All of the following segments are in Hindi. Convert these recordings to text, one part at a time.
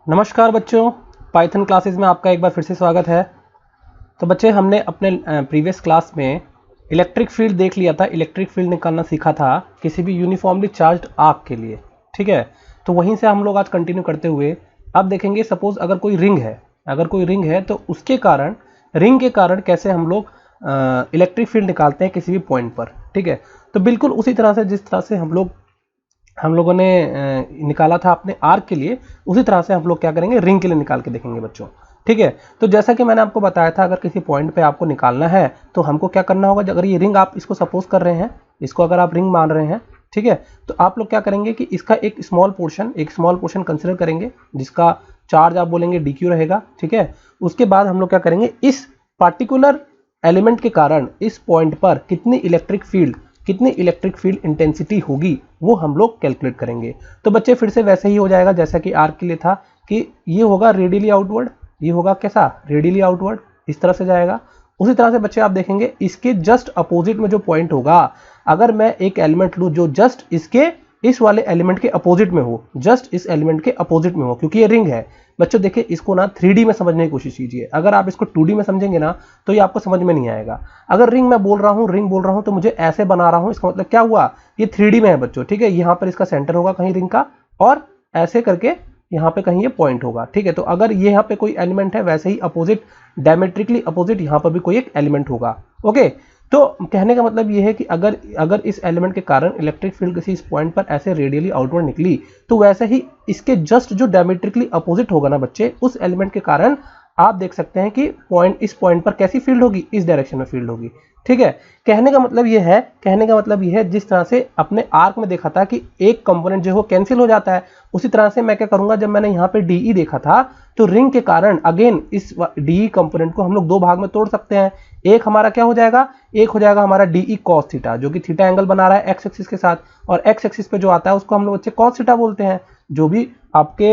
नमस्कार बच्चों, पाइथन क्लासेस में आपका एक बार फिर से स्वागत है। तो बच्चे हमने अपने प्रीवियस क्लास में इलेक्ट्रिक फील्ड देख लिया था। इलेक्ट्रिक फील्ड निकालना सीखा था किसी भी यूनिफॉर्मली चार्ज्ड आर्क के लिए। ठीक है, तो वहीं से हम लोग आज कंटिन्यू करते हुए अब देखेंगे सपोज अगर कोई रिंग है तो उसके कारण रिंग के कारण कैसे हम लोग इलेक्ट्रिक फील्ड निकालते हैं किसी भी पॉइंट पर। ठीक है, तो बिल्कुल उसी तरह से जिस तरह से हम लोगों ने निकाला था अपने आर्क के लिए, उसी तरह से हम लोग क्या करेंगे रिंग के लिए निकाल के देखेंगे बच्चों। ठीक है, तो जैसा कि मैंने आपको बताया था अगर किसी पॉइंट पे आपको निकालना है तो हमको क्या करना होगा। अगर ये रिंग आप इसको सपोज कर रहे हैं, इसको अगर आप रिंग मान रहे हैं, ठीक है, तो आप लोग क्या करेंगे कि इसका एक स्मॉल पोर्शन कंसिडर करेंगे जिसका चार्ज आप बोलेंगे dq रहेगा। ठीक है, उसके बाद हम लोग क्या करेंगे, इस पार्टिकुलर एलिमेंट के कारण इस पॉइंट पर कितनी इलेक्ट्रिक फील्ड इंटेंसिटी होगी वो हम लोग कैलकुलेट करेंगे। तो बच्चे फिर से वैसे ही हो जाएगा जैसा कि आर्क के लिए था कि ये होगा रेडियली आउटवर्ड, ये होगा कैसा रेडियली आउटवर्ड, इस तरह से जाएगा। उसी तरह से बच्चे आप देखेंगे इसके जस्ट अपोजिट में जो पॉइंट होगा, अगर मैं एक एलिमेंट लूं जो जस्ट इस वाले एलिमेंट के अपोजिट में हो, जस्ट इस एलिमेंट के अपोजिट में हो, क्योंकि ये रिंग है बच्चों। देखिए इसको ना 3D में समझने की कोशिश कीजिए। अगर आप इसको 2D में समझेंगे ना तो ये आपको समझ में नहीं आएगा। अगर रिंग बोल रहा हूं तो मुझे ऐसे बना रहा हूं, इसका मतलब क्या हुआ, ये 3D में है बच्चों। ठीक है, यहां पर इसका सेंटर होगा कहीं रिंग का और ऐसे करके यहाँ पे कहीं ये पॉइंट होगा। ठीक है, तो अगर ये यहाँ पे कोई एलिमेंट है वैसे ही अपोजिट, डायमेट्रिकली अपोजिट यहाँ पर भी कोई एक एलिमेंट होगा। ओके, तो कहने का मतलब ये है कि अगर इस एलिमेंट के कारण इलेक्ट्रिक फील्ड किसी इस पॉइंट पर ऐसे रेडियली आउटवर्ड निकली तो वैसे ही इसके जस्ट जो डायमेट्रिकली अपोजिट होगा ना बच्चे, उस एलिमेंट के कारण आप देख सकते हैं कि इस पॉइंट पर कैसी फील्ड होगी, इस डायरेक्शन में फील्ड होगी। ठीक है, कहने का मतलब यह है जिस तरह से अपने आर्क में देखा था कि एक कंपोनेंट जो है वो कैंसिल हो जाता है, उसी तरह से मैं क्या करूंगा, जब मैंने यहाँ पे डीई देखा था तो रिंग के कारण अगेन इस डीई कंपोनेंट को हम लोग दो भाग में तोड़ सकते हैं। एक हमारा क्या हो जाएगा, एक हो जाएगा हमारा डीई कॉस थीटा, जो कि थीटा एंगल बना रहा है एक्स एक्सिस के साथ, और एक्स एक्सिस पे जो आता है उसको हम लोग बच्चे कॉस थीटा बोलते हैं। जो भी आपके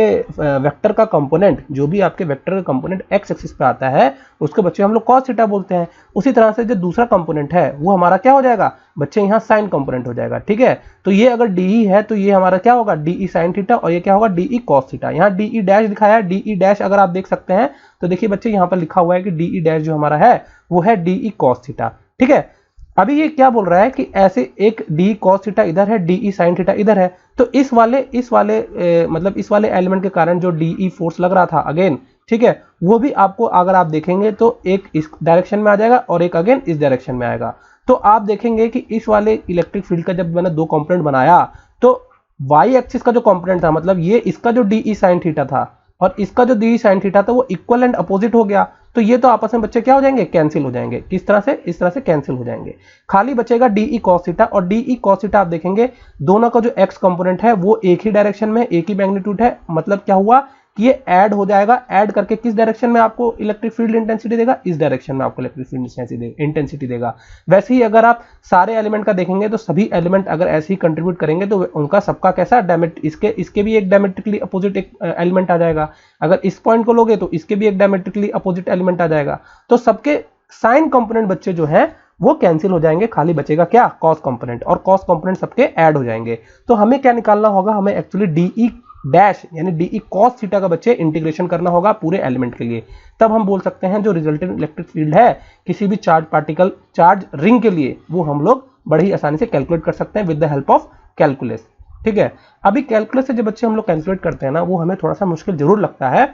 वेक्टर का कंपोनेंट एक्स एक्सिस पे आता है उसको बच्चे हम लोग कॉस थीटा बोलते हैं। उसी तरह से जो दूसरा कंपोनेंट है वो हमारा क्या हो जाएगा बच्चे, यहाँ साइन कंपोनेंट हो जाएगा। ठीक है, तो ये अगर डीई है तो ये हमारा क्या होगा डीई साइन थीटा, और ये क्या होगा डीई कॉस थीटा। यहाँ डीई डैश दिखाया है, डीई डैश अगर आप देख सकते हैं तो देखिए बच्चे यहाँ पर लिखा हुआ है कि डीई डैश जो हमारा है वो है डीई कॉस थीटा। ठीक है, अभी ये क्या बोल रहा है कि ऐसे एक डी कॉस थीटा इधर है, डी साइन थीटा इधर है, तो इस वाले एलिमेंट के कारण जो डी फोर्स लग रहा था अगेन, ठीक है, वो भी आपको अगर आप देखेंगे तो एक इस डायरेक्शन में आ जाएगा और एक अगेन इस डायरेक्शन में आएगा। तो आप देखेंगे कि इस वाले इलेक्ट्रिक फील्ड का जब मैंने दो कंपोनेंट बनाया तो वाई एक्सिस का जो कंपोनेंट था, मतलब ये इसका जो डी साइन थीटा था और इसका जो डी साइन थीटा था वो इक्वल एंड अपोजिट हो गया। तो ये तो आपस में बच्चे क्या हो जाएंगे, कैंसिल हो जाएंगे। किस तरह से, इस तरह से कैंसिल हो जाएंगे। खाली बचेगा डीई कॉस थीटा, और डीई कॉस थीटा आप देखेंगे दोनों का जो एक्स कंपोनेंट है वो एक ही डायरेक्शन में, एक ही मैग्नीट्यूड है। मतलब क्या हुआ कि ये ऐड हो जाएगा, ऐड करके किस डायरेक्शन में आपको इलेक्ट्रिक फील्ड इंटेंसिटी देगा, इस डायरेक्शन में आपको इलेक्ट्रिक फील्ड इंटेंसिटी देगा। वैसे ही अगर आप सारे एलिमेंट का देखेंगे तो सभी एलिमेंट अगर ऐसे ही कंट्रीब्यूट करेंगे तो उनका सबका कैसा इसके भी एक डायमेट्रिकली अपोजिट एक एलिमेंट आ जाएगा। अगर इस पॉइंट को लोगे तो इसके भी एक डायमेट्रिकली अपोजिट एलिमेंट आ जाएगा। तो सबके साइन कंपोनेंट बच्चे जो है वो कैंसिल हो जाएंगे, खाली बचेगा क्या कॉस कंपोनेंट, और कॉस कंपोनेंट सबके ऐड हो जाएंगे। तो हमें क्या निकालना होगा, हमें एक्चुअली डीई डैश यानी डीई कॉस थीटा का बच्चे इंटीग्रेशन करना होगा पूरे एलिमेंट के लिए। तब हम बोल सकते हैं जो रिजल्टेंट इलेक्ट्रिक फील्ड है किसी भी चार्ज रिंग के लिए वो हम लोग बड़ी ही आसानी से कैलकुलेट कर सकते हैं with the help of calculus. ठीक है, अभी कैलकुलस से जब बच्चे हम लोग कैलकुलेट करते हैं ना वो हमें थोड़ा सा मुश्किल जरूर लगता है,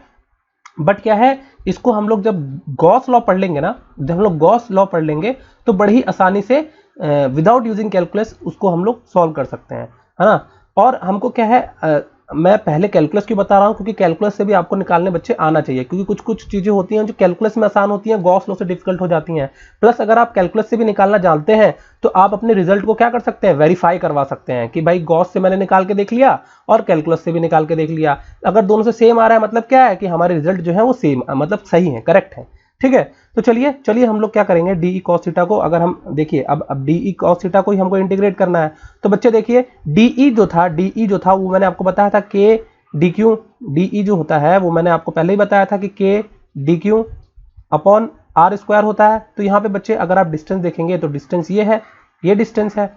बट क्या है, इसको हम लोग जब गॉस लॉ पढ़ लेंगे ना, जब हम लोग गॉस लॉ पढ़ लेंगे तो बड़ी ही आसानी से विदाउट यूजिंग कैलकुलस उसको हम लोग सॉल्व कर सकते हैं, है ना। और हमको क्या है, मैं पहले कैलकुलस क्यों बता रहा हूं, क्योंकि कैलकुलस से भी आपको निकालने बच्चे आना चाहिए, क्योंकि कुछ चीजें होती हैं जो कैलकुलस में आसान होती हैं, गॉस लॉ से डिफिकल्ट हो जाती हैं। प्लस अगर आप कैलकुलस से भी निकालना जानते हैं तो आप अपने रिजल्ट को क्या कर सकते हैं, वेरीफाई करवा सकते हैं कि भाई गॉस से मैंने निकाल के देख लिया और कैलकुलस से भी निकाल के देख लिया। अगर दोनों से सेम आ रहा है मतलब क्या है कि हमारे रिजल्ट जो है वो सेम, मतलब सही है, करेक्ट है। ठीक है, तो चलिए हम लोग क्या करेंगे, डीई कॉस थीटा को अगर हम देखिए, अब डीई कॉस थीटा को ही हमको इंटीग्रेट करना है। तो बच्चे देखिए डीई जो था वो मैंने आपको बताया था के डी क्यू, डीई जो होता है वो मैंने आपको पहले ही बताया था कि K D Q upon R square होता है। तो यहाँ पे बच्चे अगर आप डिस्टेंस देखेंगे तो डिस्टेंस ये है, ये डिस्टेंस है,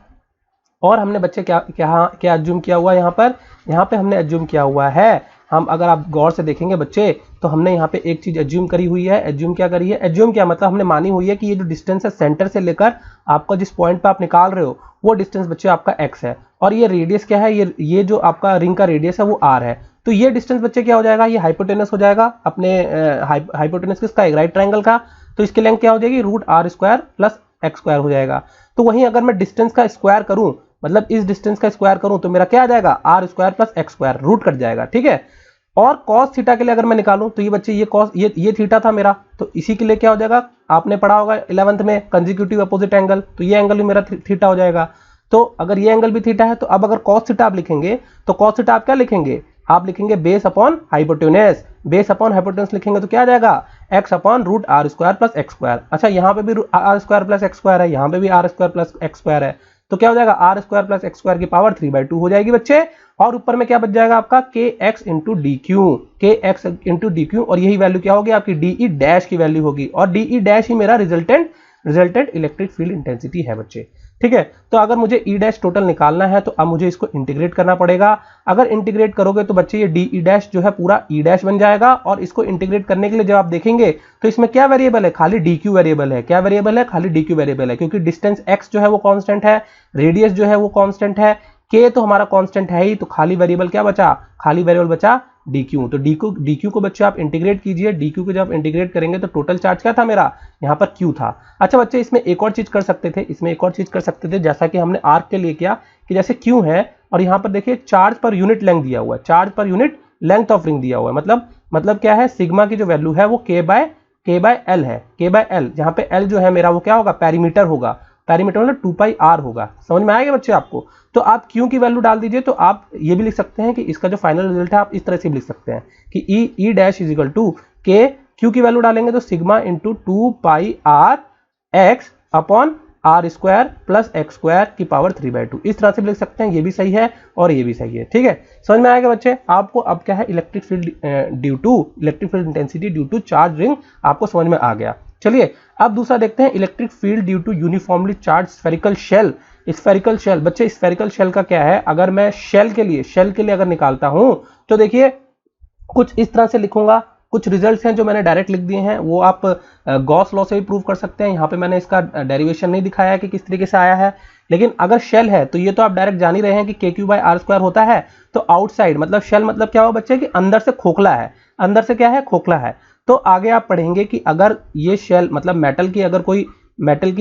और हमने बच्चे क्या एज्यूम किया हुआ है यहाँ पे हमने एज्यूम किया हुआ है हम अगर आप गौर से देखेंगे बच्चे तो हमने यहाँ पे एक चीज एज्यूम करी हुई है। एज्यूम क्या करी है? एज्यूम क्या मतलब हमने मानी हुई है कि ये जो डिस्टेंस है सेंटर से लेकर आपका जिस पॉइंट पे आप निकाल रहे हो वो डिस्टेंस बच्चे आपका x है, और ये रेडियस क्या है? ये जो आपका रिंग का रेडियस है वो r है। तो ये डिस्टेंस बच्चे क्या हो जाएगा? ये हाइपोटेनस हो जाएगा। अपने हाइपोटेनस किसका? एक राइट ट्रायंगल का। तो इसकी लेंथ क्या हो जाएगी? Root r square plus x square हो जाएगा। तो वहीं अगर मैं डिस्टेंस का स्क्वायर करूं, मतलब इस डिस्टेंस का स्क्वायर करूं, तो मेरा क्या आ जाएगा? R square plus X square, root cut जाएगा। ठीक है। और cos थीटा के लिए अगर मैं निकालूं तो ये बच्चे ये थीटा था मेरा, तो इसी के लिए क्या हो जाएगा? आपने पढ़ा होगा 11th में कंसेक्यूटिव अपोजिट एंगल, तो ये एंगल भी मेरा थीटा हो जाएगा। तो अगर ये एंगल भी थीटा है तो अब अगर cos थीटा आप लिखेंगे तो cos थीटा आप क्या लिखेंगे? आप लिखेंगे base upon hypotenuse. Base upon hypotenuse लिखेंगे तो क्या आ जाएगा? x upon root R square plus X square. अच्छा, यहाँ पे भी R square plus X square है, यहाँ पे भी R square plus X square है, तो क्या हो जाएगा? R square plus X square की पावर 3/2 हो जाएगी बच्चे। और ऊपर में क्या बच जाएगा आपका? के एक्स इंटू डी क्यू, के एक्स इंटू डी क्यू, और यही वैल्यू क्या होगी आपकी? डी ई डैश की वैल्यू होगी, और डी ई डैश ही मेरा रिजल्टेंट इलेक्ट्रिक फील्ड इंटेंसिटी है बच्चे। ठीक है। तो अगर मुझे ई डैश टोटल निकालना है तो अब मुझे इसको इंटीग्रेट करना पड़ेगा। अगर इंटीग्रेट करोगे तो बच्चे ये डी ई डैश जो है पूरा ई डैश बन जाएगा, और इसको इंटीग्रेट करने के लिए जब आप देखेंगे तो इसमें क्या वेरिएबल है? खाली डी क्यू वेरिएबल है। क्या वेरिएबल है? खाली डी क्यू वेरिएबल है, क्योंकि डिस्टेंस एक्स जो है वो कांस्टेंट है, रेडियस जो है वो कांस्टेंट है, के तो हमारा कांस्टेंट है ही, तो खाली वेरिएबल क्या बचा? खाली वेरिएबल बचा डी क्यू। तो डी क्यू को बच्चे आप इंटीग्रेट कीजिए। डी क्यू को जब आप इंटीग्रेट करेंगे तो टोटल चार्ज क्या था मेरा? यहाँ पर क्यू था। अच्छा बच्चे, इसमें एक और चीज कर सकते थे, जैसा कि हमने आर्क के लिए किया, कि जैसे क्यू है और यहाँ पर देखिए चार्ज पर यूनिट लेंथ दिया हुआ है, charge per unit length of ring दिया हुआ है। मतलब क्या है? सिग्मा की जो वैल्यू है वो के बाय एल है, के बाय एल, जहां पे एल जो है मेरा वो क्या होगा? पेरीमीटर होगा। पेरीमीटर मतलब 2πr होगा। समझ में आएगा बच्चे आपको? तो आप क्यू की वैल्यू डाल दीजिए, तो आप ये भी लिख सकते हैं कि इसका जो फाइनल रिजल्ट है आप इस तरह से भी लिख सकते हैं कि E dash is equal to K, Q की वैल्यू डालेंगे तो sigma into 2πr X upon R square plus X square की पावर 3/2, इस तरह से भी लिख सकते हैं। ये भी सही है और ये भी सही है। ठीक है, समझ में आएगा बच्चे आपको? अब क्या है? Electric field intensity due to charge ring आपको समझ में आ गया। चलिए अब दूसरा देखते हैं, electric field due to uniformly charge spherical shell. Spherical shell बच्चे, स्फेरिकल शेल का क्या है? अगर मैं शेल के लिए अगर निकालता हूं तो देखिए कुछ इस तरह से लिखूंगा। कुछ रिजल्ट्स हैं जो मैंने डायरेक्ट लिख दिए हैं, वो आप गॉस लॉ से भी प्रूव कर सकते हैं। यहाँ पे मैंने इसका डेरिवेशन नहीं दिखाया है कि किस तरीके से आया है, लेकिन अगर शेल है तो ये तो आप डायरेक्ट जान ही रहे हैं कि के क्यू बाय आर स्क्वायर होता है। तो आउटसाइड मतलब शेल मतलब क्या हो बच्चे? कि अंदर से खोखला है। अंदर से क्या है? खोखला है। तो आगे आप पढ़ेंगे कि अगर ये शेल मतलब मेटल की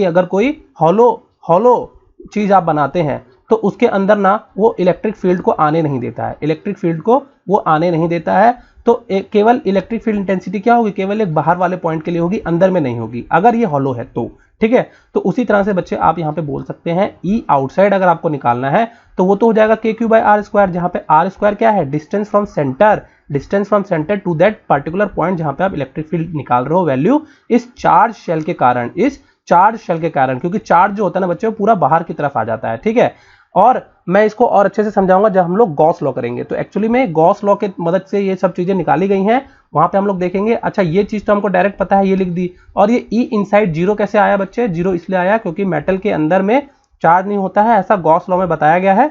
अगर कोई हॉलो चीज आप बनाते हैं तो उसके अंदर ना वो इलेक्ट्रिक फील्ड को आने नहीं देता है। तो केवल इलेक्ट्रिक फील्ड इंटेंसिटी क्या होगी? केवल एक बाहर वाले पॉइंट के लिए होगी, अंदर में नहीं होगी, अगर ये हॉलो है तो। ठीक है। तो उसी तरह से बच्चे आप यहाँ पे बोल सकते हैं ई आउटसाइड अगर आपको निकालना है तो वो तो हो जाएगा के क्यू बाय आर स्क्वायर, जहां पे आर स्क्वायर क्या है? Distance from centre to that particular point जहां पे आप इलेक्ट्रिक फील्ड निकाल रहे हो वैल्यू, इस चार्ज शेल के कारण, क्योंकि चार्ज जो होता है ना बच्चों पूरा बाहर की तरफ आ जाता है। ठीक है। और मैं इसको और अच्छे से समझाऊंगा जब हम लोग गॉस लॉ करेंगे। तो एक्चुअली में गॉस लॉ के मदद से ये सब चीजें निकाली गई हैं, वहां पे हम लोग देखेंगे। अच्छा, ये चीज तो हमको डायरेक्ट पता है, ये लिख दी। और ये ई इनसाइड जीरो कैसे आया बच्चे? जीरो इसलिए आया क्योंकि मेटल के अंदर में चार्ज नहीं होता है, ऐसा गॉस लॉ में बताया गया है।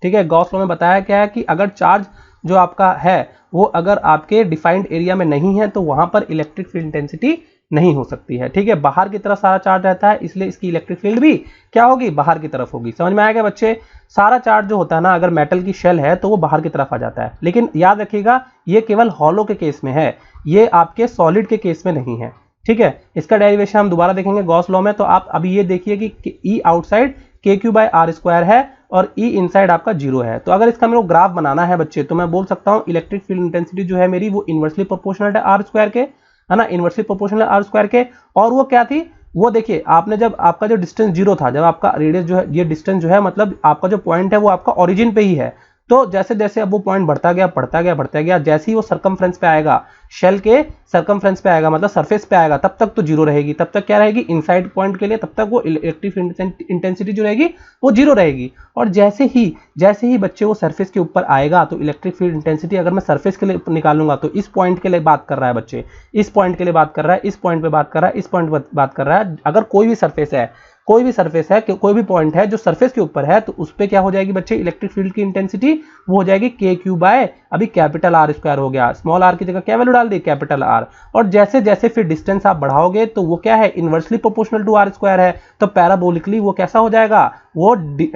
ठीक है। गॉस लॉ में बताया गया है कि अगर चार्ज जो आपका है वो अगर आपके डिफाइंड एरिया में नहीं है तो वहां पर इलेक्ट्रिक फील्ड इंटेंसिटी नहीं हो सकती है। ठीक है। बाहर की तरफ सारा चार्ज रहता है, इसलिए इसकी इलेक्ट्रिक फील्ड भी क्या होगी? बाहर की तरफ होगी। समझ में आएगा बच्चे? सारा चार्ज जो होता है ना, अगर मेटल की शेल है तो वो बाहर की तरफ आ जाता है, लेकिन याद रखिएगा ये केवल हॉलो के केस में है, ये आपके सॉलिड के केस में नहीं है। ठीक है। इसका डेरिवेशन हम दोबारा देखेंगे गॉस लॉ में। तो आप अभी ये देखिए कि ई आउटसाइड के क्यू बाय आर स्क्वायर है और ई इनसाइड आपका जीरो है। तो अगर इसका मेरे को ग्राफ बनाना है बच्चे तो मैं बोल सकता हूं इलेक्ट्रिक फील्ड इंटेंसिटी जो है मेरी वो इनवर्सली प्रोपोर्शनल है आर स्क्वायर के, है ना? इनवर्सली प्रोपोर्शनल आर स्क्वायर के। और वो क्या थी? वो देखिए आपने जब आपका जो डिस्टेंस जीरो था, जब आपका रेडियस जो है, ये डिस्टेंस जो है मतलब आपका जो पॉइंट है वो आपका ओरिजिन पे ही है। तो जैसे जैसे अब वो पॉइंट बढ़ता गया, जैसे ही वो सर्कमफ्रेंस पे आएगा, शेल के सर्कमफ्रेंस पे आएगा मतलब सरफेस पे आएगा, तब तक तो जीरो रहेगी। तब तक क्या रहेगी? इनसाइड पॉइंट के लिए तब तक वो इलेक्ट्रिक इंटेंसिटी जो रहेगी वो जीरो रहेगी। और जैसे ही बच्चे वो सरफेस के ऊपर आएगा तो इलेक्ट्रिक फील्ड इंटेंसिटी अगर मैं सरफेस के लिए निकालूंगा तो इस पॉइंट के लिए बात कर रहा है बच्चे, इस पॉइंट के लिए बात कर रहा है, इस पॉइंट पे बात कर रहा है, इस पॉइंट पे बात कर रहा है। अगर कोई भी सरफेस है कोई भी सरफेस है, कोई भी पॉइंट है जो सरफेस के ऊपर है, तो उस पर क्या हो जाएगी बच्चे इलेक्ट्रिक फील्ड की इंटेंसिटी, वो हो जाएगी के क्यू बाय अभी कैपिटल आर स्क्वायर हो गया, स्मॉल आर की जगह क्या वैल्यू डाल दी कैपिटल आर। और जैसे जैसे फिर डिस्टेंस आप बढ़ाओगे तो वो क्या है inversely proportional to R square है, तो पैराबोलिकली वो कैसा हो जाएगा, वो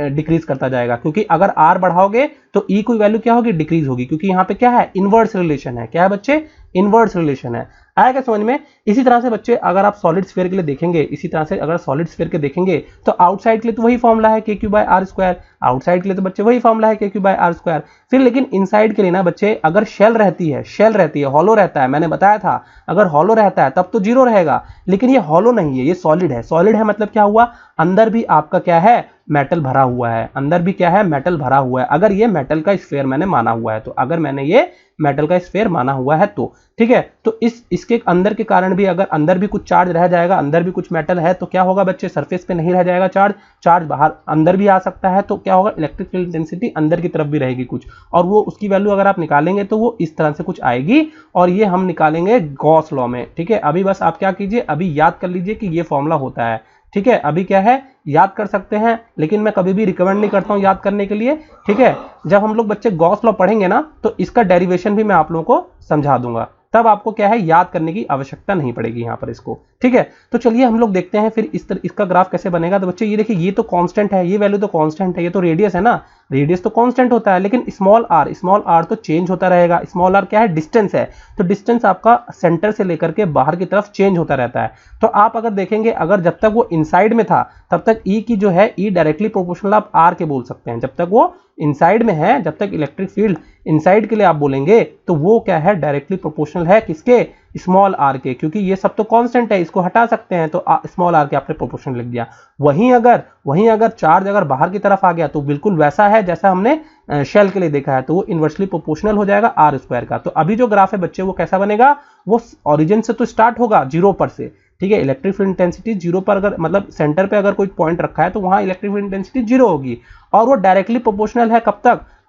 डिक्रीज करता जाएगा, क्योंकि अगर आर बढ़ाओगे तो ई की वैल्यू क्या होगी डिक्रीज होगी, क्योंकि यहाँ पे क्या है इनवर्स रिलेशन है। क्या है बच्चे, इनवर्स रिलेशन है। आएगा समझ में। इसी तरह से बच्चे अगर आप सॉलिड स्फीयर के लिए देखेंगे, इसी तरह से अगर सॉलिड स्फीयर के देखेंगे तो आउटसाइड के लिए तो वही फॉर्मूला है K Q by R square, outside के लिए तो बच्चे वही फॉर्मूला है K Q by R square. फिर लेकिन इनसाइड के लिए ना बच्चे अगर शेल रहती है, हॉलो रहता है, मैंने बताया था अगर हॉलो रहता है तब तो जीरो रहेगा, लेकिन ये हॉलो नहीं है, ये सॉलिड है। सॉलिड है मतलब क्या हुआ, अंदर भी आपका क्या है मेटल भरा हुआ है, अंदर भी क्या है मेटल भरा हुआ है। अगर ये मेटल का स्फीयर मैंने माना हुआ है तो, अगर मैंने ये मेटल का स्फीयर माना हुआ है तो ठीक है, तो इसके अंदर के कारण भी अगर अंदर भी कुछ चार्ज रह जाएगा, अंदर भी कुछ मेटल है तो क्या होगा बच्चे सरफेस पे नहीं रह जाएगा चार्ज बाहर अंदर भी आ सकता है, तो क्या होगा इलेक्ट्रिक फील्ड इंटेंसिटी अंदर की तरफ भी रहेगी कुछ, और वो उसकी वैल्यू अगर आप निकालेंगे तो वो इस तरह से कुछ आएगी, और ये हम निकालेंगे गॉस लॉ में। ठीक है, अभी बस आप क्या कीजिए, अभी याद कर लीजिए कि ये फॉर्मूला होता है। ठीक है, अभी क्या है याद कर सकते हैं, लेकिन मैं कभी भी रिकमेंड नहीं करता हूं याद करने के लिए। ठीक है, जब हम लोग बच्चे गॉस लॉ पढ़ेंगे ना तो इसका डेरिवेशन भी मैं आप लोगों को समझा दूंगा, तब आपको क्या है याद करने की आवश्यकता नहीं पड़ेगी यहां पर इसको। ठीक है, तो चलिए हम लोग देखते हैं फिर इसका ग्राफ कैसे बनेगा। तो बच्चे ये देखिए, ये तो कांस्टेंट है, ये वैल्यू तो कांस्टेंट है, ये तो रेडियस है ना, रेडियस तो कांस्टेंट होता है, लेकिन स्मॉल आर तो चेंज होता रहेगा। स्मॉल आर क्या है डिस्टेंस है, तो डिस्टेंस आपका सेंटर से लेकर के बाहर की तरफ चेंज होता रहता है। तो आप अगर देखेंगे, अगर जब तक वो इनसाइड में था तब तक ई की जो है ई डायरेक्टली प्रोपोर्शनल आप आर के बोल सकते हैं, जब तक वो इनसाइड में है, जब तक इलेक्ट्रिक फील्ड इनसाइड के लिए आप बोलेंगे तो वो क्या है डायरेक्टली प्रोपोर्शनल है किसके, स्मॉल आर के, क्योंकि ये सब तो कांस्टेंट है, इसको हटा सकते हैं तो स्मॉल आर के आपने प्रोपोर्शनल लिख दिया। वहीं अगर चार्ज अगर बाहर की तरफ आ गया तो बिल्कुल वैसा है जैसा हमने शेल के लिए देखा है, तो वो इनवर्सली प्रोपोर्शनल हो जाएगा आर स्क्वायर का। तो अभी जो ग्राफ है बच्चे वो कैसा बनेगा, वो ओरिजिन से तो स्टार्ट होगा जीरो पर से। ठीक है, इलेक्ट्रिक फील्ड इंटेंसिटी जीरो पर, अगर मतलब सेंटर पे अगर कोई पॉइंट रखा है तो वहां इलेक्ट्रिक फील्ड इंटेंसिटी जीरो होगी, और वो डायरेक्टली प्रोपोर्शनल है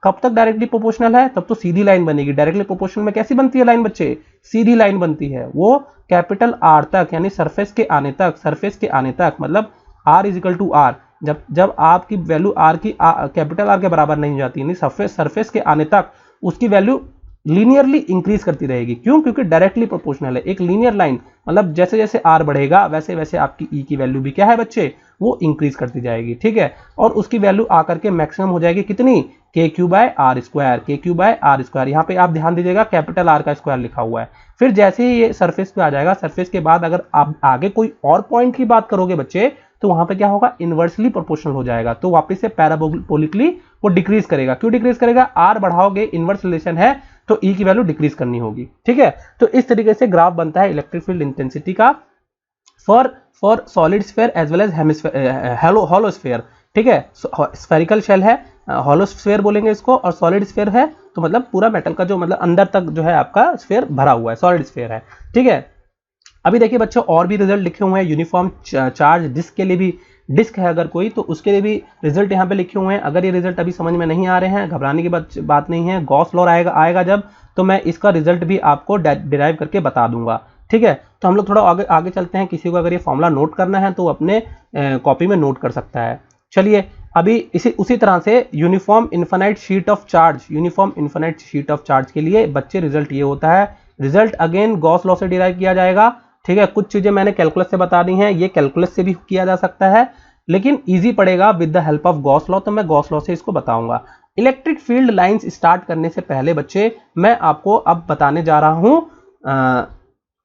कब तक डायरेक्टली प्रोपोर्शनल है, तब तो सीधी लाइन बनेगी। डायरेक्टली प्रोपोर्शनल में कैसी बनती है लाइन बच्चे, सीधी लाइन बनती है, वो कैपिटल आर तक, यानी सरफेस के आने तक, मतलब R is equal to R, जब आपकी वैल्यू आर की कैपिटल आर के बराबर नहीं हो जाती, यानी सरफेस के आने तक उसकी वैल्यू लीनियरली इंक्रीज करती रहेगी। क्यों, क्योंकि डायरेक्टली प्रोपोर्शनल है, एक लीनियर लाइन, मतलब जैसे जैसे आर बढ़ेगा वैसे वैसे आपकी ई की वैल्यू भी क्या है बच्चे, वो इंक्रीज करती जाएगी। ठीक है, और उसकी वैल्यू आकर के मैक्सिमम हो जाएगी कितनी, के क्यू बाय आर स्क्वायर। यहाँ पे आप ध्यान दीजिएगा कैपिटल आर का स्क्वायर लिखा हुआ है। फिर जैसे ही ये सरफेस पे आ जाएगा, सरफेस के बाद अगर आप आगे कोई और पॉइंट की बात करोगे बच्चे तो वहां पे क्या होगा इनवर्सली प्रोपोर्शनल हो जाएगा, तो वापस से पैराबोलिकली वो डिक्रीज करेगा। क्यों डिक्रीज करेगा, आर बढ़ाओगे इनवर्स रिलेशन है तो ई की वैल्यू डिक्रीज करनी होगी। ठीक है, तो इस तरीके से ग्राफ बनता है इलेक्ट्रिक फील्ड इंटेंसिटी का for solid sphere as well as hollow sphere. ठीक है, स्फेरिकल शेल है, हॉलो स्फीयर बोलेंगे इसको, और सॉलिड स्फीयर है तो मतलब पूरा मेटल का जो मतलब अंदर तक जो है आपका स्फीयर भरा हुआ है, सॉलिड स्फीयर है। ठीक है, अभी देखिए बच्चों और भी रिजल्ट लिखे हुए हैं यूनिफॉर्म चार्ज डिस्क के लिए भी, डिस्क है अगर कोई तो उसके लिए भी रिजल्ट यहाँ पे लिखे हुए हैं। अगर ये रिजल्ट अभी समझ में नहीं आ रहे हैं, घबराने की बात नहीं है, गॉस लॉ आएगा जब, तो मैं इसका रिजल्ट भी आपको डिराइव करके बता दूंगा। ठीक है, तो हम लोग थोड़ा आगे चलते हैं। किसी को अगर ये फॉर्मूला नोट करना है तो अपने कॉपी में नोट कर सकता है। चलिए अभी उसी तरह से uniform infinite sheet of charge के लिए बच्चे रिजल्ट ये होता है, रिजल्ट अगेन गॉस लॉ से डिराइव किया जाएगा। ठीक है, कुछ चीजें मैंने कैलकुलस से बता दी हैं, ये कैलकुलस से भी किया जा सकता है, लेकिन इजी पड़ेगा with the help of Gauss law, तो मैं गॉस लॉ से इसको बताऊंगा। इलेक्ट्रिक फील्ड लाइंस स्टार्ट करने से पहले बच्चे मैं आपको अब बताने जा रहा हूं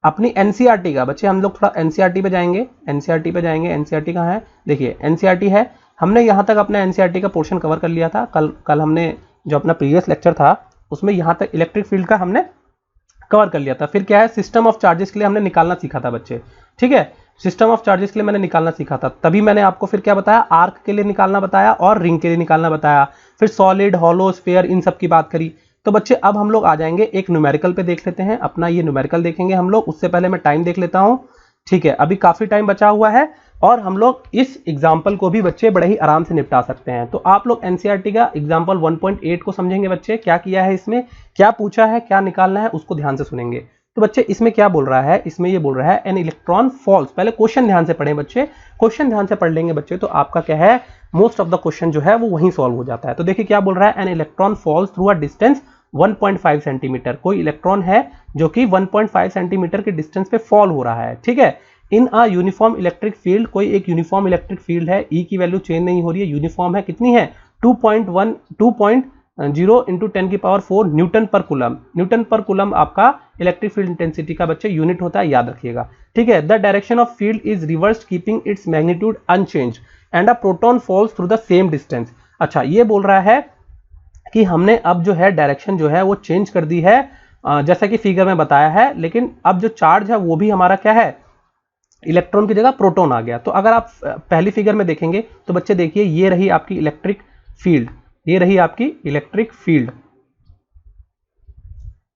अपनी एनसीईआरटी का। बच्चे हम लोग थोड़ा एनसीईआरटी पे जाएंगे, एनसीईआरटी कहाँ है, देखिए एनसीईआरटी है, हमने यहाँ तक अपना एनसीईआरटी का पोर्शन कवर कर लिया था। कल हमने जो अपना प्रीवियस लेक्चर था उसमें यहाँ तक इलेक्ट्रिक फील्ड का हमने कवर कर लिया था। फिर क्या है, सिस्टम ऑफ चार्जेस के लिए हमने निकालना सीखा था बच्चे। ठीक है, सिस्टम ऑफ चार्जेस के लिए मैंने निकालना सीखा था, तभी मैंने आपको फिर क्या बताया, आर्क के लिए निकालना बताया और रिंग के लिए निकालना बताया, फिर सॉलिड, हॉलो, स्फीयर, इन सब की बात करी। तो बच्चे अब हम लोग आ जाएंगे एक न्यूमेरिकल पे, देख लेते हैं अपना ये न्यूमेरिकल देखेंगे हम लोग। उससे पहले मैं टाइम देख लेता हूं। ठीक है, अभी काफी टाइम बचा हुआ है और हम लोग इस एग्जाम्पल को भी बच्चे बड़े ही आराम से निपटा सकते हैं। तो आप लोग एनसीईआरटी का एग्जाम्पल 1.8 को समझेंगे बच्चे, क्या किया है इसमें, क्या पूछा है, क्या निकालना है, उसको ध्यान से सुनेंगे। तो बच्चे इसमें क्या बोल रहा है, इसमें ये बोल रहा है एन इलेक्ट्रॉन फॉल्स। पहले क्वेश्चन ध्यान से पढ़ें बच्चे, क्वेश्चन ध्यान से पढ़ लेंगे बच्चे तो आपका क्या है, मोस्ट ऑफ द क्वेश्चन जो है वो वहीं सॉल्व हो जाता है। तो देखिए क्या बोल रहा है, an electron falls through a distance 1.5 centimetre. कोई इलेक्ट्रॉन है जो कि 1.5 सेंटीमीटर के डिस्टेंस पे फॉल हो रहा है, ठीक है। इन अ यूनिफॉर्म इलेक्ट्रिक फील्ड, कोई एक यूनिफॉर्म इलेक्ट्रिक फील्ड है, ई की वैल्यू चेंज नहीं हो रही है, यूनिफॉर्म है, कितनी है 2.0 इंटू 10 की power 4 newton per coulomb. Newton per coulomb आपका इलेक्ट्रिक फील्ड इंटेंसिटी का बच्चे यूनिट होता है, याद रखिएगा, ठीक है। The direction of field is reversed keeping its magnitude unchanged and a proton falls through the same distance. अच्छा, ये बोल रहा है कि हमने अब जो है डायरेक्शन जो है वो चेंज कर दी है, जैसा कि फिगर में बताया है, लेकिन अब जो चार्ज है वो भी हमारा क्या है, इलेक्ट्रॉन की जगह प्रोटॉन आ गया। तो अगर आप पहली फिगर में देखेंगे तो बच्चे देखिए ये रही आपकी इलेक्ट्रिक फील्ड, ये रही आपकी इलेक्ट्रिक फील्ड।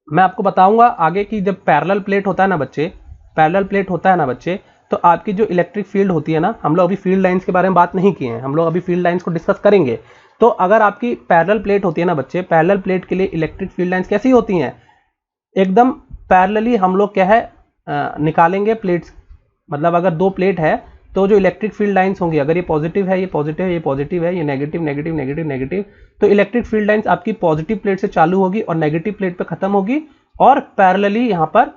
मैं आपको बताऊंगा आगे कि जब पैरेलल प्लेट होता है ना बच्चे, पैरेलल प्लेट होता है ना बच्चे, तो आपकी जो इलेक्ट्रिक फील्ड होती है ना, हम लोग अभी फील्ड लाइंस के बारे में बात नहीं किए हैं, हम लोग अभी फील्ड लाइंस को डिस्कस करेंगे। तो अगर आपकी पैरेलल प्लेट होती है ना बच्चे, पैरेलल प्लेट के लिए इलेक्ट्रिक फील्ड लाइंस कैसी होती हैं, एकदम पैरेलली हम लोग क्या है निकालेंगे प्लेट्स। मतलब अगर दो प्लेट है तो जो इलेक्ट्रिक फील्ड लाइंस होंगी, अगर ये पॉजिटिव है, ये पॉजिटिव है, ये पॉजिटिव है, ये नेगेटिव नेगेटिव नेगेटिव नेगेटिव, तो इलेक्ट्रिक फील्ड लाइंस आपकी पॉजिटिव प्लेट से चालू होगी और नेगेटिव प्लेट पे खत्म होगी और पैरेलली यहां पर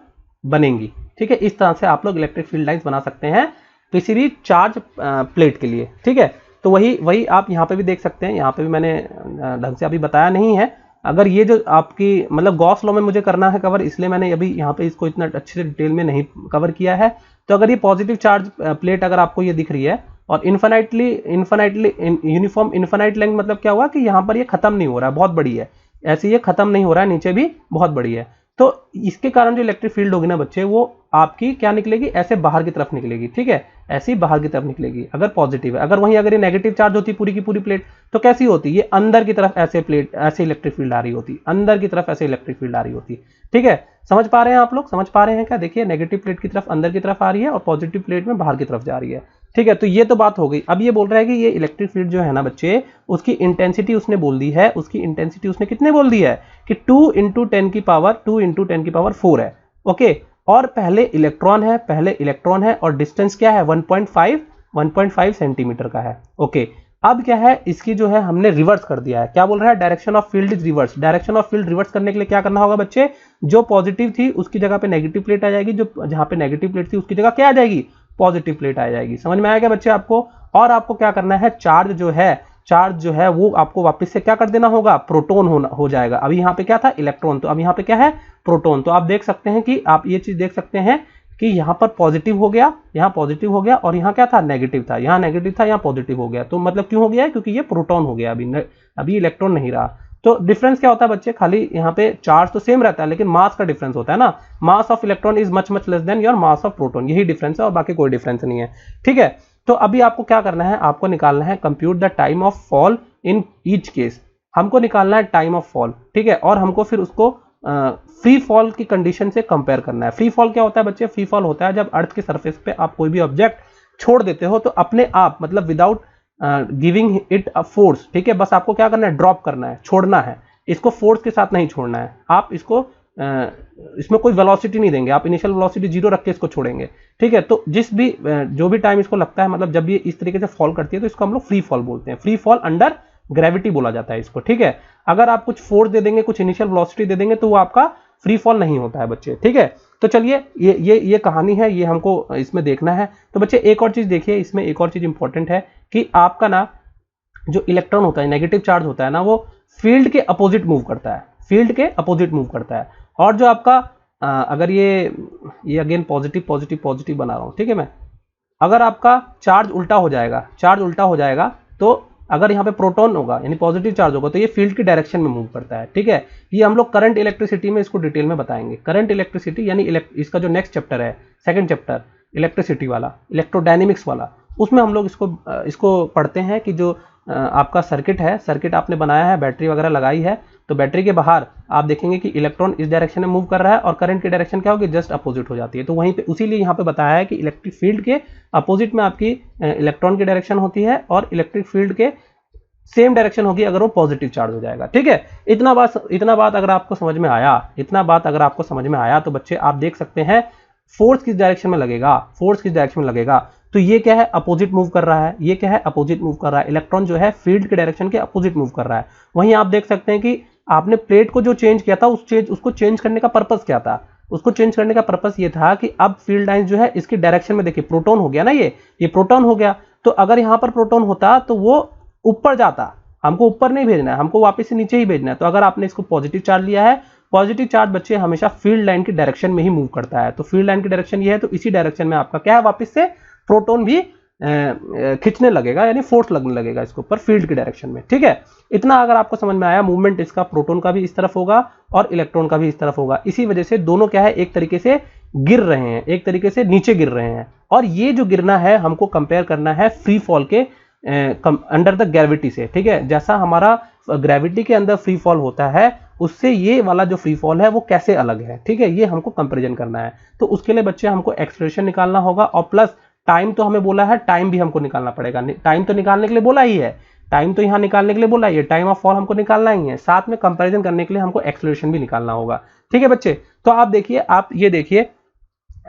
बनेंगी, ठीक है। इस तरह से आप लोग इलेक्ट्रिक फील्ड लाइंस बना सकते हैं किसी भी चार्ज प्लेट के लिए, ठीक है। तो वही आप यहाँ पे भी देख सकते हैं, यहाँ पे भी मैंने ढंग से अभी बताया नहीं है। अगर ये जो आपकी मतलब गॉस लॉ में मुझे करना है कवर, इसलिए मैंने अभी यहाँ पे इसको इतना अच्छे से डिटेल में नहीं कवर किया है। तो अगर ये पॉजिटिव चार्ज प्लेट अगर आपको ये दिख रही है और इन्फिनाइटली यूनिफॉर्म इन्फिनाइट लेंथ, मतलब क्या हुआ कि यहाँ पर ये खत्म नहीं हो रहा है, बहुत बड़ी है, ऐसे ये खत्म नहीं हो रहा है, नीचे भी बहुत बड़ी है। तो इसके कारण जो इलेक्ट्रिक फील्ड होगी ना बच्चे, वो आपकी क्या निकलेगी, ऐसे बाहर की तरफ निकलेगी, ठीक है, ऐसी बाहर की तरफ निकलेगी अगर पॉजिटिव है। अगर वहीं अगर ये नेगेटिव चार्ज होती पूरी की पूरी प्लेट तो कैसी होती, ये अंदर की तरफ ऐसे प्लेट ऐसे इलेक्ट्रिक फील्ड आ रही होती, अंदर की तरफ ऐसे इलेक्ट्रिक फील्ड आ रही होती, ठीक है। समझ पा रहे हैं आप लोग, समझ पा रहे हैं क्या, देखिए नेगेटिव प्लेट की तरफ अंदर की तरफ आ रही है और पॉजिटिव प्लेट में बाहर की तरफ जा रही है, ठीक है। तो ये तो बात हो गई। अब ये बोल रहा है कि ये इलेक्ट्रिक फील्ड जो है ना बच्चे, उसकी इंटेंसिटी उसने बोल दी है, उसकी इंटेंसिटी उसने कितने बोल दी है कि 2 इंटू 10 की पावर 4 है, ओके। और पहले इलेक्ट्रॉन है और डिस्टेंस क्या है 1.5 सेंटीमीटर का है, ओके। अब क्या है, इसकी जो है हमने रिवर्स कर दिया है, क्या बोल रहा है, direction of field is reverse. Direction of field reverse करने के लिए क्या करना होगा बच्चे, जो पॉजिटिव थी उसकी जगह पे नेगेटिव प्लेट आ जाएगी, जो जहां पे नेगेटिव प्लेट थी उसकी जगह क्या आ जाएगी, पॉजिटिव प्लेट आ जाएगी। समझ में आया क्या बच्चे आपको। और आपको क्या करना है, चार्ज जो है वो आपको वापस से क्या कर देना होगा, प्रोटॉन हो जाएगा। अभी यहाँ पे क्या था, इलेक्ट्रॉन, तो अब यहाँ पे क्या है, प्रोटॉन। तो आप देख सकते हैं कि आप ये चीज देख सकते हैं कि यहाँ पर पॉजिटिव हो गया, यहाँ पॉजिटिव हो गया, और यहाँ क्या था, नेगेटिव था, यहाँ नेगेटिव था, यहाँ पॉजिटिव हो गया। तो मतलब क्यों हो गया है, क्योंकि ये प्रोटॉन हो गया, अभी इलेक्ट्रॉन नहीं रहा। तो डिफरेंस क्या होता है बच्चे, खाली यहाँ पे चार्ज तो सेम रहता है लेकिन मास का डिफरेंस होता है ना, mass of electron is much less than your mass of proton, यही डिफरेंस है और बाकी कोई डिफरेंस नहीं है, ठीक है। तो अभी आपको क्या करना है, आपको निकालना है compute the time of fall in each case. हमको निकालना है टाइम ऑफ फॉल, ठीक है, और हमको फिर उसको फ्री फॉल की कंडीशन से कंपेयर करना है। फ्री फॉल क्या होता है बच्चे, फ्री फॉल होता है जब अर्थ के सरफेस पे आप कोई भी ऑब्जेक्ट छोड़ देते हो तो अपने आप, मतलब without giving it a force, ठीक है, बस आपको क्या करना है, ड्रॉप करना है, छोड़ना है, इसको फोर्स के साथ नहीं छोड़ना है। आप इसको इसमें कोई वेलोसिटी नहीं देंगे, आप इनिशियल वेलोसिटी 0 रख के इसको छोड़ेंगे, ठीक है। तो जो भी टाइम इसको लगता है, मतलब जब ये इस तरीके से फॉल करती है तो इसको हम लोग फ्री फॉल बोलते हैं, फ्री फॉल अंडर ग्रेविटी बोला जाता है इसको, ठीक है। अगर आप कुछ फोर्स दे देंगे, कुछ इनिशियल वेलोसिटी दे देंगे तो वो आपका फ्री फॉल नहीं होता है बच्चे, ठीक है। तो चलिए ये कहानी है, ये हमको इसमें देखना है। तो बच्चे एक और चीज देखिए, इसमें एक और चीज इंपॉर्टेंट है कि आपका ना जो इलेक्ट्रॉन होता है, नेगेटिव चार्ज होता है ना, वो फील्ड के अपोजिट मूव करता है, फील्ड के अपोजिट मूव करता है। और जो आपका अगर ये अगेन पॉजिटिव बना रहा हूं, ठीक है मैं, अगर आपका चार्ज उल्टा हो जाएगा तो अगर यहाँ पे प्रोटॉन होगा यानी पॉजिटिव चार्ज होगा तो ये फील्ड की डायरेक्शन में मूव करता है, ठीक है। ये हम लोग करंट इलेक्ट्रिसिटी में इसको डिटेल में बताएंगे। करंट इलेक्ट्रिसिटी यानी इसका जो नेक्स्ट चैप्टर है, सेकंड चैप्टर इलेक्ट्रिसिटी वाला, इलेक्ट्रोडायनेमिक्स वाला, उसमें हम लोग इसको पढ़ते हैं कि जो आपका सर्किट आपने बनाया है, बैटरी वगैरह लगाई है, तो बैटरी के बाहर आप देखेंगे कि इलेक्ट्रॉन इस डायरेक्शन में मूव कर रहा है और करंट की डायरेक्शन क्या होगी, जस्ट अपोजिट हो जाती है। तो वहीं पे उसीलिए यहाँ पे बताया है कि इलेक्ट्रिक फील्ड के अपोजिट में आपकी इलेक्ट्रॉन की डायरेक्शन होती है और इलेक्ट्रिक फील्ड के सेम डायरेक्शन होगी अगर वो पॉजिटिव चार्ज हो जाएगा। ठीक है, इतना बात अगर आपको समझ में आया, तो बच्चे आप देख सकते हैं फोर्स किस डायरेक्शन में लगेगा, तो ये क्या है, अपोजिट मूव कर रहा है, इलेक्ट्रॉन जो है फील्ड के डायरेक्शन के अपोजिट मूव कर रहा है। वहीं आप देख सकते हैं कि आपने प्लेट को जो चेंज किया था उसको चेंज करने का पर्पस क्या था, उसको चेंज करने का पर्पस ये था कि अब फील्ड लाइंस जो है इसकी डायरेक्शन में, देखिए प्रोटॉन हो गया ना, ये प्रोटॉन हो गया, तो अगर यहां पर प्रोटॉन होता तो वो ऊपर जाता, हमको ऊपर नहीं भेजना है, हमको वापस से नीचे ही भेजना है। तो अगर आपने इसको पॉजिटिव चार्ज लिया है, पॉजिटिव चार्ज बच्चे हमेशा फील्ड लाइन की डायरेक्शन में ही मूव करता है, तो फील्ड लाइन की डायरेक्शन ये है, तो इसी डायरेक्शन में आपका क्या है, वापस से प्रोटॉन भी खींचने लगेगा, यानी फोर्स लगने लगेगा इसके ऊपर फील्ड की डायरेक्शन में। ठीक है, इतना अगर आपको समझ में आया, मूवमेंट इसका प्रोटॉन का भी इस तरफ होगा और इलेक्ट्रॉन का भी इस तरफ होगा। इसी वजह से दोनों क्या है, एक तरीके से गिर रहे हैं, एक तरीके से नीचे गिर रहे हैं, और ये जो गिरना है हमको कंपेयर करना है फ्री फॉल के अंडर द ग्रेविटी से। ठीक है, जैसा हमारा ग्रेविटी के अंदर फ्री फॉल होता है, उससे ये वाला जो फ्री फॉल है वो कैसे अलग है। ठीक है, ये हमको कंपैरिजन करना है। तो उसके लिए बच्चे हमको एक्सेलरेशन निकालना होगा, और प्लस टाइम तो हमें बोला है, टाइम भी हमको निकालना पड़ेगा। टाइम तो निकालने के लिए बोला ही है, टाइम तो यहाँ निकालने के लिए बोला ही है, टाइम ऑफ फॉल हमको निकालना ही है, साथ में कंपैरिजन करने के लिए हमको एक्सेलरेशन भी निकालना होगा। ठीक है बच्चे, तो आप देखिए, आप ये देखिए,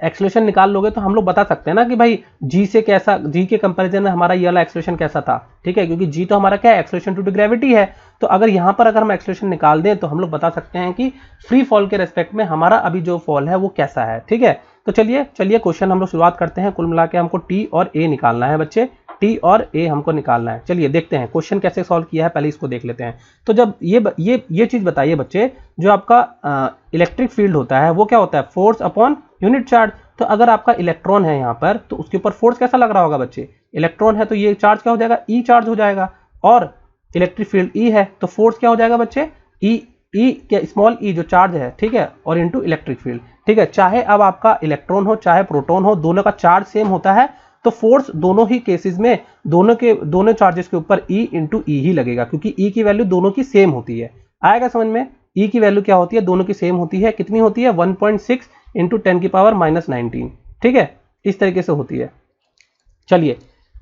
एक्सेलरेशन निकाल लोगे तो हम लोग बता सकते हैं ना कि भाई जी से कैसा, जी के कंपैरिजन में हमारा ये वाला एक्सेलरेशन कैसा था। ठीक है, क्योंकि जी तो हमारा क्या है, एक्सेलरेशन टू ग्रेविटी है, तो अगर यहां पर अगर हम एक्सेलरेशन निकाल दें तो हम लोग बता सकते हैं कि फ्री फॉल के रेस्पेक्ट में हमारा अभी जो फॉल है वो कैसा है। ठीक है, तो चलिए क्वेश्चन हम लोग शुरुआत करते हैं। कुल मिला के हमको टी और ए निकालना है बच्चे, टी और ए हमको निकालना है। चलिए देखते हैं क्वेश्चन कैसे सॉल्व किया है, पहले इसको देख लेते हैं। तो जब ये चीज बताइए बच्चे, जो आपका इलेक्ट्रिक फील्ड होता है वो क्या होता है, फोर्स अपॉन यूनिट चार्ज। तो अगर आपका इलेक्ट्रॉन है यहाँ पर, तो उसके ऊपर फोर्स कैसा लग रहा होगा बच्चे, इलेक्ट्रॉन है तो ये चार्ज क्या हो जाएगा, ई चार्ज हो जाएगा, और इलेक्ट्रिक फील्ड ई है तो फोर्स क्या हो जाएगा बच्चे, ई क्या, स्मॉल ई जो चार्ज है। ठीक है, और इनटू इलेक्ट्रिक फील्ड। ठीक है, चाहे अब आपका इलेक्ट्रॉन हो चाहे प्रोटॉन हो, दोनों का चार्ज सेम होता है, तो फोर्स दोनों ही केसेस में दोनों चार्जेस के ऊपर ई इंटू ई ही लगेगा, क्योंकि ई की वैल्यू दोनों की सेम होती है। आएगा समझ में, ई की वैल्यू क्या होती है, दोनों की सेम होती है, कितनी होती है, 1.6 इंटू 10⁻⁻19। ठीक है, इस तरीके से होती है। चलिए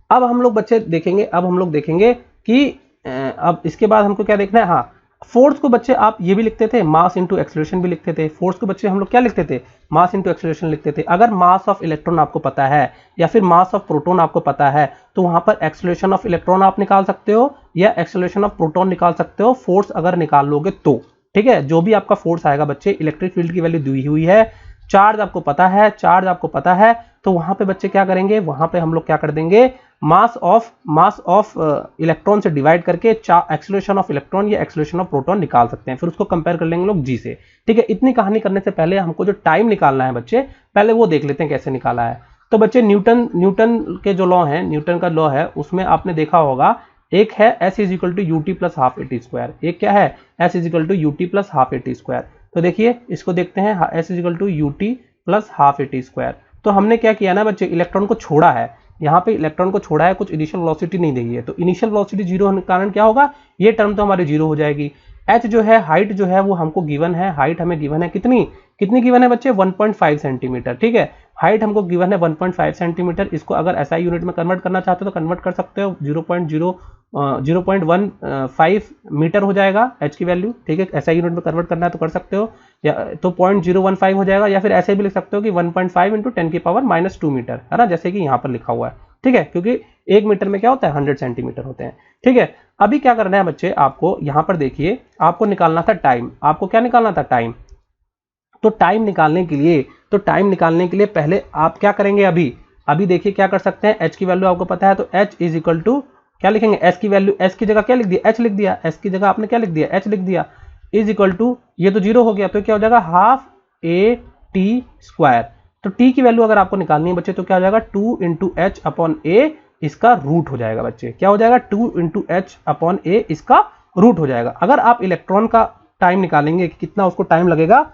अब हम लोग बच्चे देखेंगे कि अब इसके बाद हमको क्या देखना है, हाँ फोर्स को बच्चे आप ये भी लिखते थे, मास इंटू एक्सेलरेशन भी लिखते थे। फोर्स को बच्चे हम लोग क्या लिखते थे, मास इंटू एक्सेलरेशन लिखते थे। अगर मास ऑफ इलेक्ट्रॉन आपको पता है या फिर मास ऑफ प्रोटॉन आपको पता है, तो वहां पर एक्सेलरेशन ऑफ इलेक्ट्रॉन आप निकाल सकते हो या एक्सेलरेशन ऑफ प्रोटॉन निकाल सकते हो, फोर्स अगर निकाल लोगे तो। ठीक है, जो भी आपका फोर्स आएगा बच्चे, इलेक्ट्रिक फील्ड की वैल्यू दी हुई है, चार्ज आपको पता है, तो वहां पे बच्चे क्या करेंगे, वहां पे हम लोग क्या कर देंगे, मास ऑफ इलेक्ट्रॉन से डिवाइड करके एक्सेलरेशन ऑफ इलेक्ट्रॉन या एक्सेलरेशन ऑफ प्रोटॉन निकाल सकते हैं, फिर उसको कंपेयर कर लेंगे लोग जी से। ठीक है, इतनी कहानी करने से पहले हमको जो टाइम निकालना है बच्चे, पहले वो देख लेते हैं कैसे निकाला है। तो बच्चे न्यूटन के जो लॉ है, न्यूटन का लॉ है, उसमें आपने देखा होगा, एक है S = UT + ½ AT², एक क्या है, S = UT + ½ AT²। तो देखिए इसको देखते हैं, S = UT + ½ AT²। तो हमने क्या किया ना बच्चे, इलेक्ट्रॉन को छोड़ा है, यहाँ पे इलेक्ट्रॉन को छोड़ा है, कुछ इनिशियल वेलोसिटी नहीं दी है, तो इनिशियल वेलोसिटी 0 होने के कारण क्या होगा, ये टर्म तो हमारी 0 हो जाएगी। h जो है, हाइट जो है वो हमको गिवन है, हाइट हमें गिवन है, कितनी गिवन है बच्चे, 1.5 सेंटीमीटर। ठीक है, हाइट हमको गिवन है 1.5 सेंटीमीटर। इसको अगर SI यूनिट में कन्वर्ट करना चाहते हो तो कन्वर्ट कर सकते हो, 0.015 मीटर हो जाएगा h की वैल्यू। ठीक है, SI यूनिट में कन्वर्ट करना है तो कर सकते हो, या तो 0.015 हो जाएगा, या फिर ऐसे भी लिख सकते हो कि 1.5 × 10⁻⁻2 मीटर, है ना, जैसे कि यहाँ पर लिखा हुआ है। ठीक है, क्योंकि 1 मीटर में क्या होता है, 100 सेंटीमीटर होते हैं। ठीक है, अभी क्या करना है बच्चे, आपको यहाँ पर देखिए, आपको निकालना था टाइम। आपको क्या निकालना था, टाइम। तो टाइम निकालने के लिए पहले आप क्या करेंगे, अभी देखिए क्या कर सकते हैं, h की वैल्यू आपको पता है, तो h = क्या लिखेंगे, s की वैल्यू, s की जगह क्या लिख दिया, h लिख दिया, s की जगह आपने क्या लिख दिया, h लिख दिया, = ये तो 0 हो गया, तो क्या हो जाएगा, ½ AT²। तो t की वैल्यू अगर आपको निकालनी है बच्चे, तो क्या हो जाएगा, 2 × h/a, इसका रूट हो जाएगा बच्चे, क्या हो जाएगा, 2 × h/a, इसका रूट हो जाएगा। अगर आप इलेक्ट्रॉन का टाइम निकालेंगे कि कितना उसको टाइम लगेगा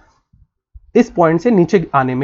इस पॉइंट से नीचे आने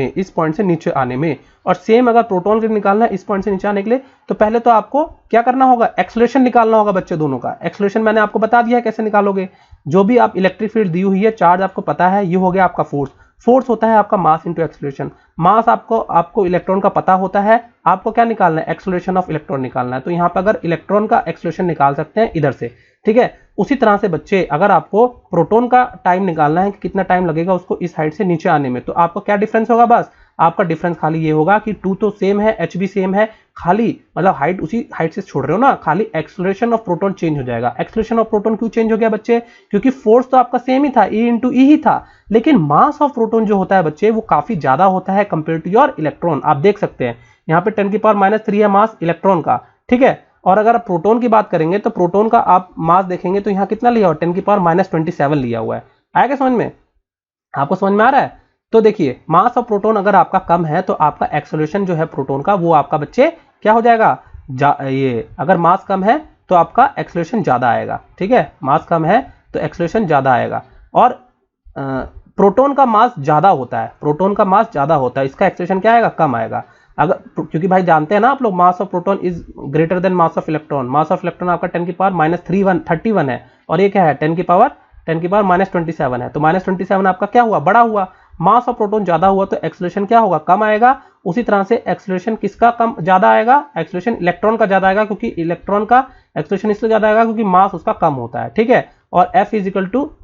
में, और सेम अगर प्रोटॉन के निकालना है इस पॉइंट से नीचे आने के लिए, तो पहले तो आपको क्या करना होगा, एक्सेलरेशन निकालना होगा बच्चे, दोनों का एक्सेलरेशन मैंने आपको बता दिया है कैसे निकालोगे। जो भी आप इलेक्ट्रिक फील्ड दी हुई है, चार्ज आपको पता है, ये हो गया आपका फोर्स। फोर्स होता है आपका मास इंटू एक्सेलरेशन। मास आपको इलेक्ट्रॉन का पता होता है, आपको क्या निकालना है, एक्सेलरेशन ऑफ इलेक्ट्रॉन निकालना है। तो यहाँ पर अगर इलेक्ट्रॉन का एक्सेलरेशन निकाल सकते हैं इधर से, ठीक है। उसी तरह से बच्चे अगर आपको प्रोटॉन का टाइम निकालना है कि कितना टाइम लगेगा उसको इस हाइट से नीचे आने में, तो आपको क्या डिफरेंस होगा, बस आपका डिफरेंस खाली ये होगा कि 2 तो सेम है, h भी सेम है, खाली मतलब हाइट उसी हाइट से छोड़ रहे हो ना, खाली एक्सेलरेशन ऑफ प्रोटॉन चेंज हो जाएगा। एक्सेलरेशन ऑफ प्रोटॉन क्यों चेंज हो गया बच्चे, क्योंकि फोर्स तो आपका सेम ही था, E इंटू ई ही था, लेकिन मास ऑफ प्रोटॉन जो होता है बच्चे वो काफी ज्यादा होता है कंपेयर टू योर इलेक्ट्रॉन। आप देख सकते हैं यहाँ पे 10⁻³ है मास इलेक्ट्रॉन का, ठीक है। और अगर आप प्रोटॉन की बात करेंगे तो प्रोटॉन का आप मास देखेंगे तो यहाँ कितना लिया हुआ, 10⁻27 लिया हुआ है। आएगा समझ में, आपको समझ में आ रहा है। तो देखिए मास ऑफ प्रोटॉन अगर आपका कम है तो आपका एक्सेलरेशन जो है प्रोटॉन का वो आपका बच्चे क्या हो जाएगा, ये अगर मास कम है तो आपका एक्सेलरेशन ज्यादा आएगा, ठीक है। मास कम है तो एक्सेलरेशन ज्यादा आएगा। और प्रोटॉन का मास ज्यादा होता है, प्रोटॉन का मास ज्यादा होता है, इसका एक्सेलरेशन क्या आएगा, कम आएगा। अगर क्योंकि भाई जानते हैं ना आप लोग, mass of proton is greater then mass of electron. Mass of electron आपका 10⁻31 है और ये क्या है 10⁻27 है, तो -27 आपका क्या हुआ, बड़ा हुआ। मास ऑफ प्रोटॉन ज्यादा हुआ तो एक्सेलरेशन क्या होगा, कम आएगा। उसी तरह से एक्सेलरेशन किसका कम ज्यादा आएगा, एक्सेलरेशन इलेक्ट्रॉन का ज्यादा आएगा, क्योंकि इलेक्ट्रॉन का एक्सेलरेशन इसलिए ज्यादा आएगा क्योंकि मास उसका कम होता है, ठीक है। और F =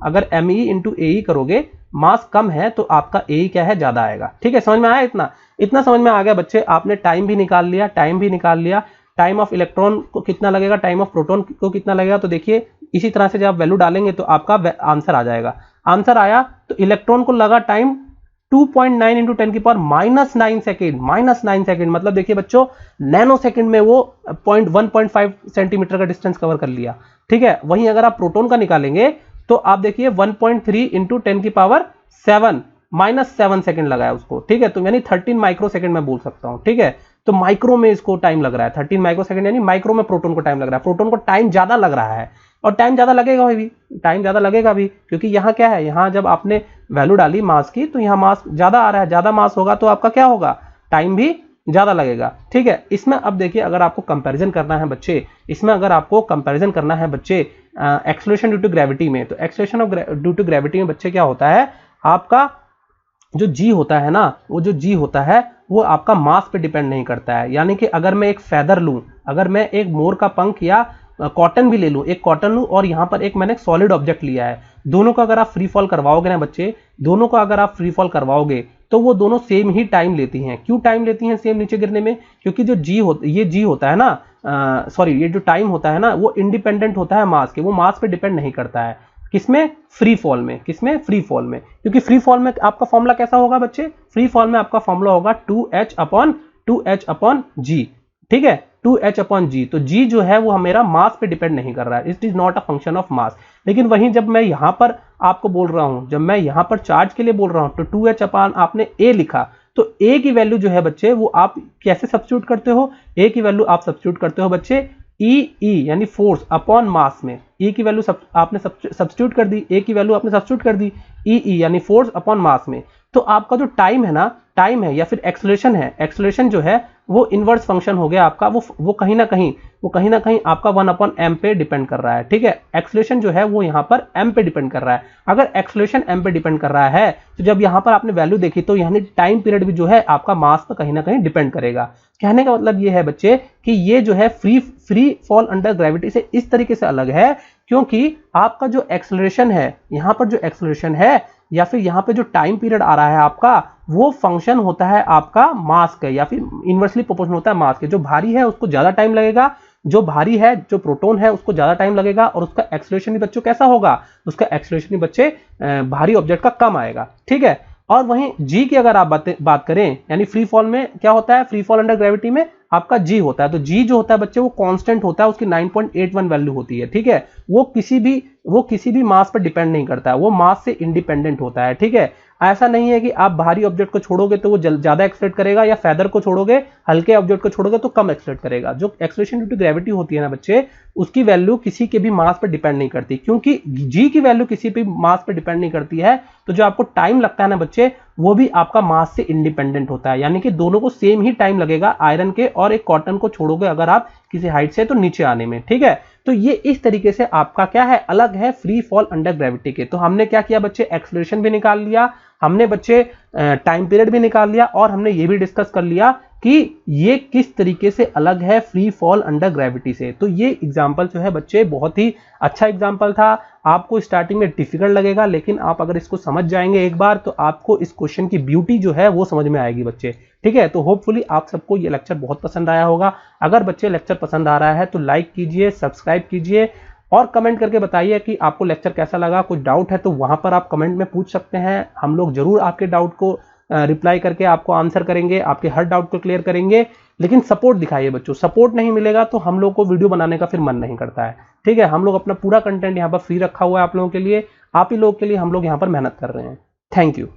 अगर me इंटू AE करोगे, मास कम है तो आपका AE क्या है, ज्यादा आएगा, ठीक है। समझ में आया, इतना समझ में आ गया बच्चे। आपने टाइम भी निकाल लिया, टाइम ऑफ इलेक्ट्रॉन को कितना लगेगा, टाइम ऑफ प्रोटॉन को कितना लगेगा। तो देखिए इसी तरह से जब आप वैल्यू डालेंगे तो आपका आंसर आ जाएगा। आंसर आया तो इलेक्ट्रॉन को लगा टाइम 2.9 इंटू 10⁻⁹ सेकेंड, -9 सेकेंड। मतलब देखिए बच्चों नैनो सेकेंड में वो 1.5 सेंटीमीटर का डिस्टेंस कवर कर लिया, ठीक है। वहीं अगर आप प्रोटॉन का निकालेंगे तो आप देखिए 1.3 इंटू 10⁻7 -7 सेकेंड लगाया उसको, ठीक है। तो यानी 13 माइक्रो सेकेंड में बोल सकता हूं, ठीक है। तो माइक्रो में इसको टाइम लग रहा है, 13 माइक्रो सेकेंड यानी माइक्रो में प्रोटॉन को टाइम लग रहा है। प्रोटॉन को टाइम ज्यादा लग रहा है और टाइम ज्यादा लगेगा भी, टाइम ज्यादा लगेगा भी, क्योंकि यहाँ क्या है, यहाँ जब आपने वैल्यू डाली मास की तो यहाँ मास ज्यादा आ रहा है, ज्यादा मास होगा तो आपका क्या होगा, टाइम भी ज्यादा लगेगा, ठीक है। इसमें अब देखिए अगर आपको कंपैरिजन करना है बच्चे, एक्सेलरेशन ड्यू टू ग्रेविटी में, तो acceleration of due to gravity में बच्चे क्या होता है, आपका जो जी होता है ना, वो जो जी होता है वो आपका मास पे डिपेंड नहीं करता है। यानी कि अगर मैं एक फेदर लूं, अगर मैं एक मोर का पंख या कॉटन भी ले लूं, एक कॉटन लूं और यहाँ पर एक मैंने सॉलिड ऑब्जेक्ट लिया है, दोनों का अगर आप फ्री फॉल करवाओगे ना बच्चे, दोनों का अगर आप फ्री फॉल करवाओगे तो वो दोनों सेम ही टाइम लेती हैं। क्यों टाइम लेती हैं सेम नीचे गिरने में, क्योंकि जो जी होता है ना, ये जो टाइम होता है ना, वो इंडिपेंडेंट होता है मास के, वो मास पे डिपेंड नहीं करता है। किसमें, फ्री फॉल में, किसमें, फ्री फॉल में। क्योंकि फ्री फॉल में आपका फॉर्मूला कैसा होगा बच्चे, फ्री फॉल में आपका फॉर्मूला होगा 2h/g, ठीक है, 2h/g। तो g जो है वो मेरा मास पे डिपेंड नहीं कर रहा है, it is not a function of mass. लेकिन वहीं जब मैं यहां पर आपको बोल रहा हूं, जब मैं यहां पर चार्ज के लिए बोल रहा हूं, तो 2h/ आपने a लिखा, तो a की वैल्यू जो है बच्चे वो आप कैसे सब्स्टिट्यूट करते हो, a की वैल्यू आप सब्स्टिट्यूट करते हो बच्चे E यानी फोर्स अपॉन मास में। E की वैल्यू आपने सब्स्टिट्यूट कर दी, A की वैल्यू आपने सब्स्टिट्यूट कर दी, E यानी फोर्स अपॉन मास में। तो आपका जो टाइम है ना, टाइम है या फिर एक्सेलरेशन है, एक्सेलरेशन जो है वो इनवर्स फंक्शन हो गया आपका, वो कहीं ना कहीं आपका 1/m पे डिपेंड कर रहा है, ठीक है। एक्सेलरेशन जो है वो यहाँ पर m पे डिपेंड कर रहा है। अगर एक्सेलरेशन m पे डिपेंड कर रहा है तो जब यहाँ पर आपने वैल्यू देखी तो यानी टाइम पीरियड भी जो है आपका मास पर कहीं ना कहीं डिपेंड करेगा। कहने का मतलब ये है बच्चे कि ये जो है फ्री फॉल अंडर ग्रेविटी से इस तरीके से अलग है, क्योंकि आपका जो एक्सेलरेशन है, यहाँ पर जो एक्सेलरेशन है या फिर यहाँ पे जो टाइम पीरियड आ रहा है आपका, वो फंक्शन होता है आपका मास का, या फिर इनवर्सली प्रोपोर्शनल होता है मास के। जो भारी है उसको ज्यादा टाइम लगेगा, जो भारी है, जो प्रोटॉन है, उसको ज्यादा टाइम लगेगा, और उसका एक्सेलरेशन भी बच्चों कैसा होगा, उसका एक्सेलरेशन भी बच्चे भारी ऑब्जेक्ट का कम आएगा, ठीक है। और वहीं जी की अगर आप बात करें, यानी फ्री फॉल में क्या होता है, फ्री फॉल अंडर ग्रेविटी में आपका जी होता है। तो जी जो होता है बच्चे वो कांस्टेंट होता है, उसकी 9.81 वैल्यू होती है, ठीक है। वो किसी भी मास पर डिपेंड नहीं करता है, वो मास से इंडिपेंडेंट होता है, ठीक है। ऐसा नहीं है कि आप भारी ऑब्जेक्ट को छोड़ोगे तो वो ज्यादा एक्सेलरेट करेगा, या फेदर को छोड़ोगे, हल्के ऑब्जेक्ट को छोड़ोगे तो कम एक्सेलरेट करेगा। जो एक्सेलरेशन ड्यू टू ग्रेविटी होती है ना बच्चे, उसकी वैल्यू किसी के भी मास पर डिपेंड नहीं करती, क्योंकि जी की वैल्यू किसी भी मास पर डिपेंड नहीं करती है। तो जो आपको टाइम लगता है ना बच्चे, वो भी आपका मास से इंडिपेंडेंट होता है, यानी कि दोनों को सेम ही टाइम लगेगा, आयरन के और एक कॉटन को छोड़ोगे अगर आप किसी हाइट से तो नीचे आने में, ठीक है। तो ये इस तरीके से आपका क्या है, अलग है फ्री फॉल अंडर ग्रेविटी के। तो हमने क्या किया बच्चे, एक्सेलरेशन भी निकाल लिया, हमने बच्चे टाइम पीरियड भी निकाल लिया, और हमने ये भी डिस्कस कर लिया कि ये किस तरीके से अलग है फ्री फॉल अंडर ग्रेविटी से। तो ये एग्जांपल जो है बच्चे बहुत ही अच्छा एग्जांपल था। आपको स्टार्टिंग में डिफिकल्ट लगेगा, लेकिन आप अगर इसको समझ जाएंगे एक बार तो आपको इस क्वेश्चन की ब्यूटी जो है वो समझ में आएगी बच्चे। ठीक है, तो होपफुली आप सबको ये लेक्चर बहुत पसंद आया होगा। अगर बच्चे लेक्चर पसंद आ रहा है तो लाइक कीजिए, सब्सक्राइब कीजिए, और कमेंट करके बताइए कि आपको लेक्चर कैसा लगा। कोई डाउट है तो वहां पर आप कमेंट में पूछ सकते हैं, हम लोग जरूर आपके डाउट को रिप्लाई करके आपको आंसर करेंगे, आपके हर डाउट को क्लियर करेंगे। लेकिन सपोर्ट दिखाइए बच्चों, सपोर्ट नहीं मिलेगा तो हम लोग को वीडियो बनाने का फिर मन नहीं करता है। ठीक है, हम लोग अपना पूरा कंटेंट यहाँ पर फ्री रखा हुआ है आप लोगों के लिए, आप ही लोगों के लिए हम लोग यहाँ पर मेहनत कर रहे हैं। Thank you.